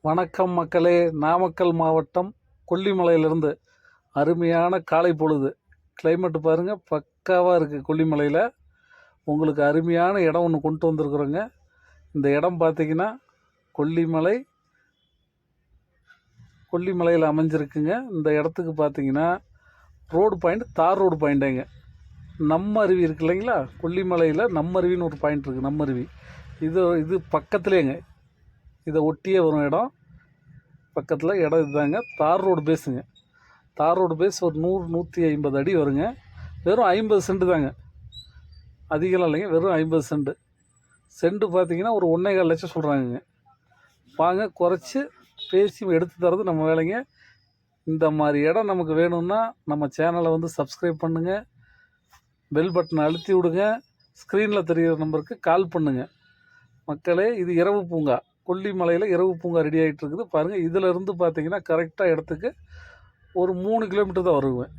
வணக்கம் மக்களே. நாமக்கல் மாவட்டம் கொல்லிமலையிலிருந்து அருமையான காலை பொழுது. கிளைமேட்டு பாருங்கள், பக்காவாக இருக்குது. கொல்லிமலையில் உங்களுக்கு அருமையான இடம் ஒன்று கொண்டு வந்திருக்குறோங்க. இந்த இடம் பார்த்திங்கன்னா கொல்லிமலையில் அமைஞ்சிருக்குங்க. இந்த இடத்துக்கு பார்த்திங்கன்னா ரோடு பாயிண்ட், தார் ரோடு பாயிண்ட்டுங்க. நம்ம அருவி இருக்கு இல்லைங்களா, கொல்லிமலையில் நம்ம அருவின்னு ஒரு பாயிண்ட் இருக்குது. நம்ம அருவி இது பக்கத்துலேங்க, இதை ஒட்டியே வரும் இடம். பக்கத்தில் இடம் இதுதாங்க. தார் ரோடு பேஸுங்க. தார் ரோடு பேஸ் ஒரு 100-150 அடி வருங்க. வெறும் 50 சென்ட்டு தாங்க, அதிகலாம் இல்லைங்க. வெறும் 50 சென்ட்டு. சென்ட்டு பார்த்தீங்கன்னா ஒரு 1,4 லட்சம் சொல்கிறாங்கங்க. வாங்க, குறைச்சி பேசி எடுத்து தரது நம்ம வேலைங்க. இந்த மாதிரி இடம் நமக்கு வேணும்னா நம்ம சேனலை வந்து சப்ஸ்கிரைப் பண்ணுங்கள், பெல் பட்டனை அழுத்தி விடுங்க, ஸ்க்ரீனில் தெரிகிற நம்பருக்கு கால் பண்ணுங்கள். மக்களே, இது இரவு பூங்கா. கொல்லிமலையில் இரவு பூங்கா ரெடி ஆகிட்டு இருக்குது பாருங்கள். இதில் இருந்து பார்த்தீங்கன்னா கரெக்டாக இடத்துக்கு ஒரு 3 கிலோமீட்டர் தான் வருவேன்.